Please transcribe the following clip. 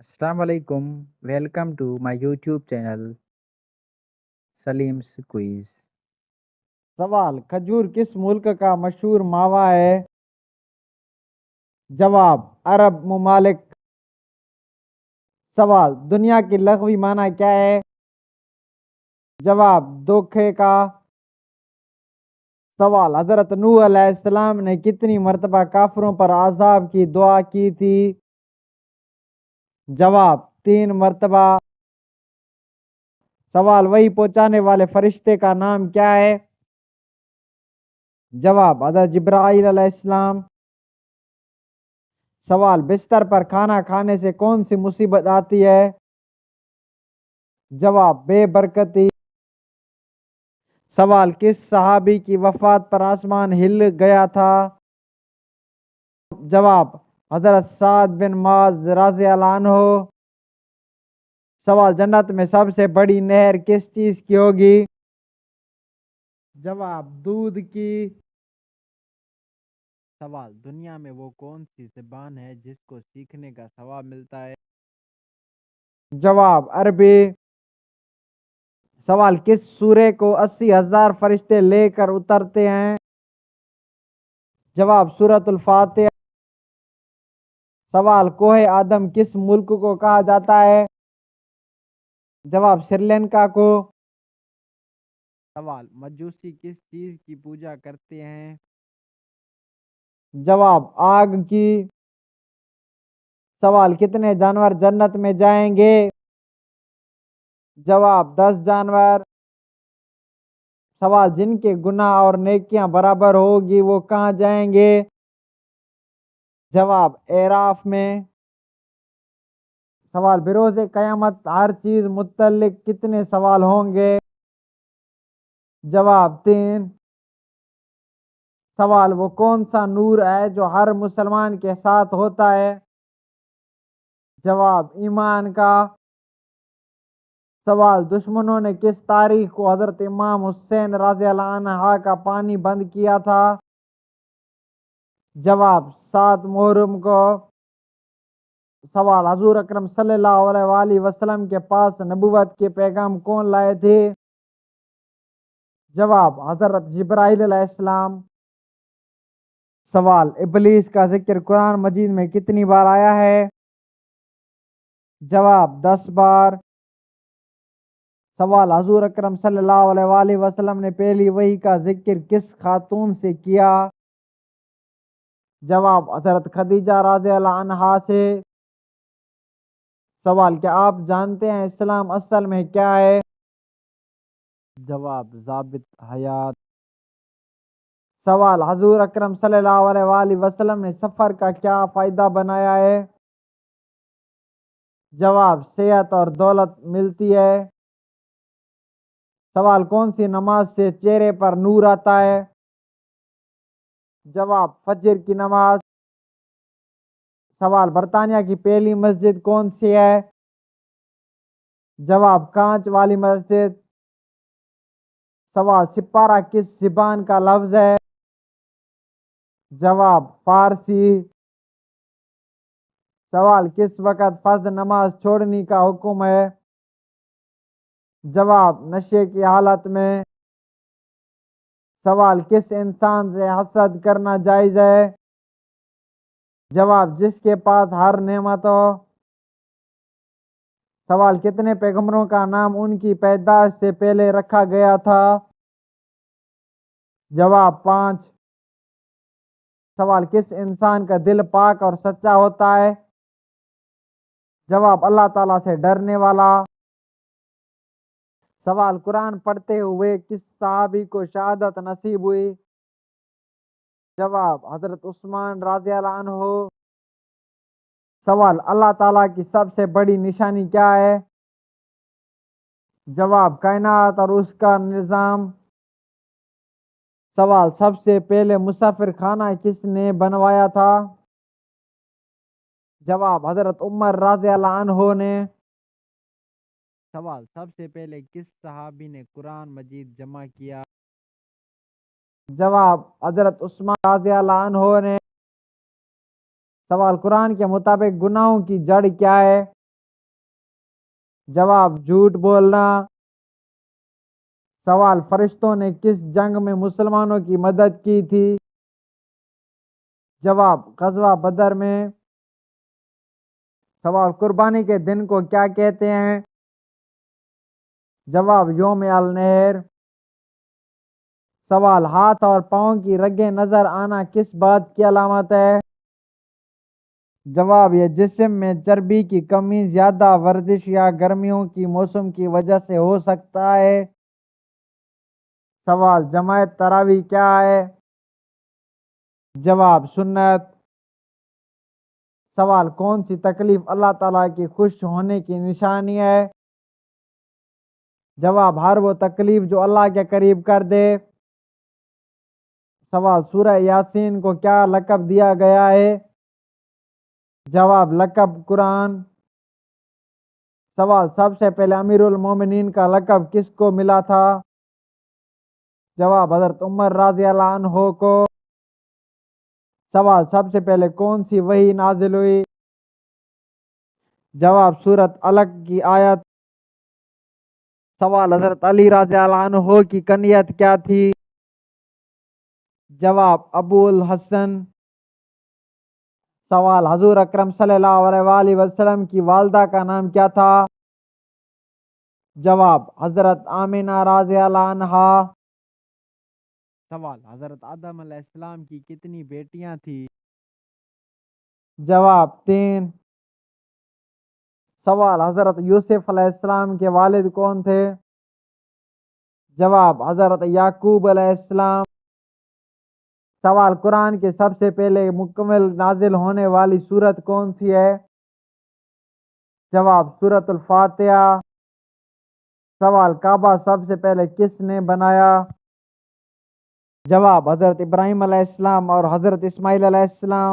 السلام علیکم، welcome to my YouTube channel سلیم's کوئز۔ سوال: کھجور کس ملک کا مشہور ماوا ہے؟ جواب: عرب ممالک۔ سوال: دنیا کی لغوی معنی کیا ہے؟ جواب: دھوکے کا۔ سوال: حضرت نوح علیہ السلام نے کتنی مرتبہ کافروں پر عذاب کی دعا کی تھی؟ جواب: 3 مرتبہ۔ سوال: وحی پہنچانے والے فرشتے کا نام کیا ہے؟ جواب: حضرت جبرائیل علیہ السلام۔ سوال: بستر پر کھانا کھانے سے کون سی مصیبت آتی ہے؟ جواب: بے برکتی۔ سوال: کس صحابی کی وفات پر آسمان ہل گیا تھا؟ جواب: حضرت سعد بن معاذ رضی اللہ عنہ۔ سوال: جنت میں سب سے بڑی نہر کس چیز کی ہوگی؟ جواب: دودھ کی۔ سوال: دنیا میں وہ کون سی زبان ہے جس کو سیکھنے کا ثواب ملتا ہے؟ جواب: عربی۔ سوال: کس سورے کو 80,000 فرشتے لے کر اترتے ہیں؟ جواب: سورۃ الفاتحہ۔ سوال: کوہ آدم کس ملک کو کہا جاتا ہے؟ جواب: سری لنکا کو۔ سوال: مجوسی کس چیز کی پوجا کرتے ہیں؟ جواب: آگ کی۔ سوال: کتنے جانور جنت میں جائیں گے؟ جواب: 10 جانور۔ سوال: جن کے گناہ اور نیکیاں برابر ہوگی وہ کہاں جائیں گے؟ جواب: اعراف میں۔ سوال: بروز قیامت ہر چیز متعلق کتنے سوال ہوں گے؟ جواب: 3۔ سوال: وہ کون سا نور ہے جو ہر مسلمان کے ساتھ ہوتا ہے؟ جواب: ایمان کا۔ سوال: دشمنوں نے کس تاریخ کو حضرت امام حسین رضی اللہ عنہ کا پانی بند کیا تھا؟ جواب: 7 محرم کو۔ سوال: حضور اکرم صلی اللہ علیہ وآلہ وسلم کے پاس نبوت کے پیغام کون لائے تھے؟ جواب: حضرت جبرائیل علیہ السلام۔ سوال: ابلیس کا ذکر قرآن مجید میں کتنی بار آیا ہے؟ جواب: 10 بار۔ سوال: حضور اکرم صلی اللہ علیہ وآلہ وسلم نے پہلی وحی کا ذکر کس خاتون سے کیا؟ جواب: حضرت خدیجہ رضی اللہ عنہا سے۔ سوال: کیا آپ جانتے ہیں اسلام اصل میں کیا ہے؟ جواب: ضابط حیات۔ سوال: حضور اکرم صلی اللہ علیہ وآلہ وسلم نے سفر کا کیا فائدہ بنایا ہے؟ جواب: صحت اور دولت ملتی ہے۔ سوال: کون سی نماز سے چہرے پر نور آتا ہے؟ جواب: فجر کی نماز۔ سوال: برطانیہ کی پہلی مسجد کون سی ہے؟ جواب: کانچ والی مسجد۔ سوال: سپارہ کس زبان کا لفظ ہے؟ جواب: فارسی۔ سوال: کس وقت فرض نماز چھوڑنے کا حکم ہے؟ جواب: نشے کی حالت میں۔ سوال: کس انسان سے حسد کرنا جائز ہے؟ جواب: جس کے پاس ہر نعمت ہو۔ سوال: کتنے پیغمبروں کا نام ان کی پیدائش سے پہلے رکھا گیا تھا؟ جواب: 5۔ سوال: کس انسان کا دل پاک اور سچا ہوتا ہے؟ جواب: اللہ تعالیٰ سے ڈرنے والا۔ سوال: قرآن پڑھتے ہوئے کس صحابی کو شہادت نصیب ہوئی؟ جواب: حضرت عثمان رضی اللہ عنہ۔ سوال: اللہ تعالیٰ کی سب سے بڑی نشانی کیا ہے؟ جواب: کائنات اور اس کا نظام۔ سوال: سب سے پہلے مسافر خانہ کس نے بنوایا تھا؟ جواب: حضرت عمر رضی اللہ عنہ نے۔ سوال: سب سے پہلے کس صحابی نے قرآن مجید جمع کیا؟ جواب: حضرت عثمان رضی اللہ عنہ نے۔ سوال: قرآن کے مطابق گناہوں کی جڑ کیا ہے؟ جواب جھوٹ بولنا۔ سوال فرشتوں نے کس جنگ میں مسلمانوں کی مدد کی تھی؟ جواب غزوہ بدر میں۔ سوال قربانی کے دن کو کیا کہتے ہیں؟ جواب یوم النحر۔ سوال ہاتھ اور پاؤں کی رگیں نظر آنا کس بات کی علامت ہے؟ جواب یہ جسم میں چربی کی کمی، زیادہ ورزش یا گرمیوں کی موسم کی وجہ سے ہو سکتا ہے۔ سوال جماعت تراویح کیا ہے؟ جواب سنت۔ سوال کون سی تکلیف اللہ تعالیٰ کی خوش ہونے کی نشانی ہے؟ جواب ہر وہ تکلیف جو اللہ کے قریب کر دے۔ سوال سورہ یاسین کو کیا لقب دیا گیا ہے؟ جواب لقب قرآن۔ سوال سب سے پہلے امیر المومنین کا لقب کس کو ملا تھا؟ جواب حضرت عمر رضی اللہ عنہ کو۔ سوال سب سے پہلے کون سی وحی نازل ہوئی؟ جواب سورۃ علق کی آیت۔ سوال حضرت علی رضی اللہ عنہ کی کنیت کیا تھی؟ جواب ابو الحسن۔ سوال حضور اکرم صلی اللہ علیہ وآلہ وسلم کی والدہ کا نام کیا تھا؟ جواب حضرت آمینہ رضی اللہ عنہا۔ سوال حضرت آدم علیہ السلام کی کتنی بیٹیاں تھیں؟ جواب 3۔ سوال حضرت یوسف علیہ السلام کے والد کون تھے؟ جواب حضرت یعقوب علیہ السلام۔ سوال قرآن کے سب سے پہلے مکمل نازل ہونے والی سورت کون سی ہے؟ جواب سورۃ الفاتحہ۔ سوال کعبہ سب سے پہلے کس نے بنایا؟ جواب حضرت ابراہیم علیہ السلام اور حضرت اسماعیل علیہ السلام۔